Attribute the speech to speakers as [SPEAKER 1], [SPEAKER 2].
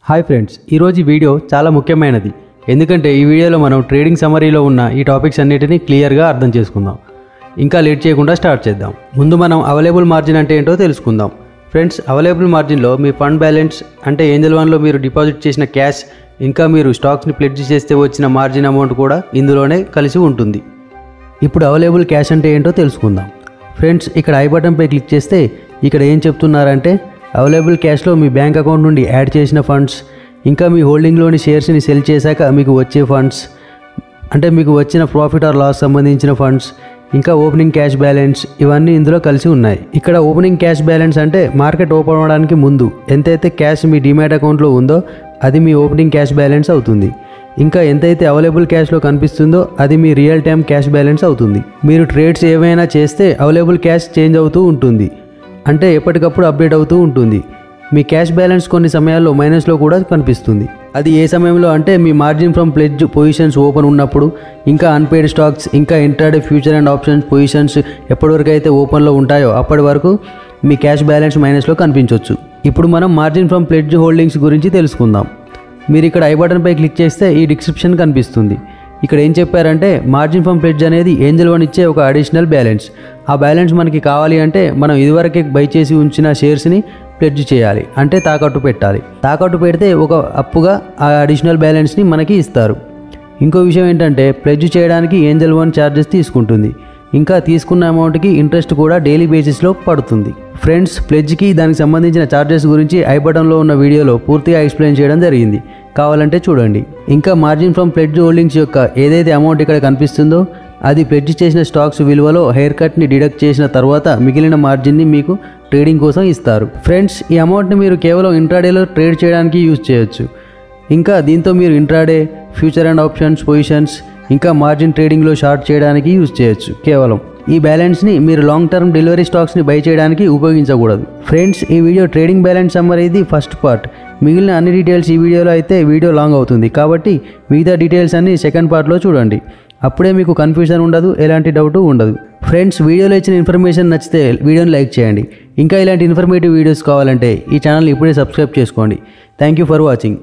[SPEAKER 1] Hi friends, ఈరోజు video చాలా ముఖ్యమైనది. ఎందుకంటే ఈ వీడియోలో మనం ట్రేడింగ్ సమరీలో ఉన్న ఈ టాపిక్స్ అన్నిటినీ క్లియర్గా అర్థం చేసుకుందాం. ఇంకా లేట్ చేయకుండా స్టార్ట్ చేద్దాం. ముందు మనం అవైలబుల్ మార్జిన్ అంటే ఏంటో తెలుసుకుందాం. ఫ్రెండ్స్, అవైలబుల్ మార్జిన్లో మీ ఫండ్ బ్యాలెన్స్ అంటే ఏంజల్ వన్లో మీరు డిపాజిట్ చేసిన క్యాష్, ఇంకా మీరు స్టాక్స్ని ప్లెడ్జ్ చేస్తే వచ్చిన మార్జిన్ అమౌంట్ కూడా ఇందులోనే కలిసి ఉంటుంది. ఇప్పుడు అవైలబుల్ క్యాష్ అంటే ఏంటో తెలుసుకుందాం. ఫ్రెండ్స్, ఇక్కడ ఐ బటన్పై క్లిక్ చేస్తే ఇక్కడ ఏం చెప్తున్నారంటే అవైలబుల్ క్యాష్లో మీ బ్యాంక్ అకౌంట్ నుండి యాడ్ చేసిన ఫండ్స్, ఇంకా మీ హోల్డింగ్లోని షేర్స్ని సెల్ చేశాక మీకు వచ్చే ఫండ్స్, అంటే మీకు వచ్చిన ప్రాఫిట్ ఆర్ లాస్ సంబంధించిన ఫండ్స్, ఇంకా ఓపెనింగ్ క్యాష్ బ్యాలెన్స్, ఇవన్నీ ఇందులో కలిసి ఉన్నాయి. ఇక్కడ ఓపెనింగ్ క్యాష్ బ్యాలెన్స్ అంటే మార్కెట్ ఓపెన్ అవ్వడానికి ముందు ఎంతైతే క్యాష్ మీ డిమాట్ అకౌంట్లో ఉందో అది మీ ఓపెనింగ్ క్యాష్ బ్యాలెన్స్ అవుతుంది. ఇంకా ఎంతైతే అవైలబుల్ క్యాష్లో కనిపిస్తుందో అది మీ రియల్ టైమ్ క్యాష్ బ్యాలెన్స్ అవుతుంది. మీరు ట్రేడ్స్ ఏవైనా చేస్తే అవైలబుల్ క్యాష్ చేంజ్ అవుతూ ఉంటుంది, అంటే ఎప్పటికప్పుడు అప్డేట్ అవుతూ ఉంటుంది. మీ క్యాష్ బ్యాలెన్స్ కొన్ని సమయాల్లో మైనస్లో కూడా కనిపిస్తుంది. అది ఏ సమయంలో అంటే మీ margin from pledge positions open ఉన్నప్పుడు, ఇంకా అన్పెయిడ్ స్టాక్స్, ఇంకా intraday future and options positions ఎప్పటివరకు అయితే ఓపెన్లో ఉంటాయో అప్పటి వరకు మీ క్యాష్ బ్యాలెన్స్ మైనస్లో కనిపించవచ్చు. ఇప్పుడు మనం మార్జిన్ ఫ్రమ్ ప్లెడ్జ్ హోల్డింగ్స్ గురించి తెలుసుకుందాం. మీరు ఇక్కడ ఐ బటన్పై క్లిక్ చేస్తే ఈ డిస్క్రిప్షన్ కనిపిస్తుంది. ఇక్కడ ఏం చెప్పారంటే మార్జిన్ ఫ్రమ్ ప్లెడ్జ్ అనేది ఏంజల్ వన్ ఇచ్చే ఒక అడిషనల్ బ్యాలెన్స్. ఆ బ్యాలెన్స్ మనకి కావాలి అంటే మనం ఇదివరకే బై చేసి ఉంచిన షేర్స్ని ప్లెడ్జ్ చేయాలి, అంటే తాకట్టు పెట్టాలి. తాకట్టు పెడితే ఒక అప్పుగా ఆ అడిషనల్ బ్యాలెన్స్ని మనకి ఇస్తారు. ఇంకో విషయం ఏంటంటే ప్లెడ్జ్ చేయడానికి ఏంజల్ వన్ ఛార్జెస్ తీసుకుంటుంది. ఇంకా తీసుకున్న అమౌంట్కి ఇంట్రెస్ట్ కూడా డైలీ బేసిస్లో పడుతుంది. ఫ్రెండ్స్, ప్లెడ్జ్కి దానికి సంబంధించిన ఛార్జెస్ గురించి ఐ బటన్లో ఉన్న వీడియోలో పూర్తిగా ఎక్స్ప్లెయిన్ చేయడం జరిగింది, కావాలంటే చూడండి. ఇంకా మార్జిన్ ఫ్రమ్ ప్లెడ్జ్ హోల్డింగ్స్ యొక్క ఏదైతే అమౌంట్ ఇక్కడ కనిపిస్తుందో అది ప్లెడ్జ్ చేసిన స్టాక్స్ విలువలో హెయిర్ కట్ని డిడక్ట్ చేసిన తర్వాత మిగిలిన మార్జిన్ని మీకు ట్రేడింగ్ కోసం ఇస్తారు. ఫ్రెండ్స్, ఈ అమౌంట్ని మీరు కేవలం ఇంట్రాడేలో ట్రేడ్ చేయడానికి యూజ్ చేయొచ్చు. ఇంకా దీంతో మీరు intraday, future and options positions, ఇంకా మార్జిన్ ట్రేడింగ్లో షార్ట్ చేయడానికి యూజ్ చేయొచ్చు. కేవలం ఈ బ్యాలెన్స్ని మీరు లాంగ్ టర్మ్ డెలివరీ స్టాక్స్ని బై చేయడానికి ఉపయోగించకూడదు. ఫ్రెండ్స్, ఈ వీడియో ట్రేడింగ్ బ్యాలెన్స్ సమ్మరీ ఇది ఫస్ట్ పార్ట్. మిగిలిన అన్ని డీటెయిల్స్ ఈ వీడియోలో అయితే వీడియో లాంగ్ అవుతుంది, కాబట్టి మిగతా డీటెయిల్స్ అన్ని సెకండ్ పార్ట్లో చూడండి. అప్పుడే మీకు కన్ఫ్యూజన్ ఉండదు, ఎలాంటి డౌట్ ఉండదు. ఫ్రెండ్స్, వీడియోలో ఇచ్చిన ఇన్ఫర్మేషన్ నచ్చితే వీడియోని లైక్ చేయండి. ఇంకా ఇలాంటి ఇన్ఫర్మేటివ్ వీడియోస్ కావాలంటే ఈ ఛానల్ ఇప్పుడే సబ్స్క్రైబ్ చేసుకోండి. Thank you for watching.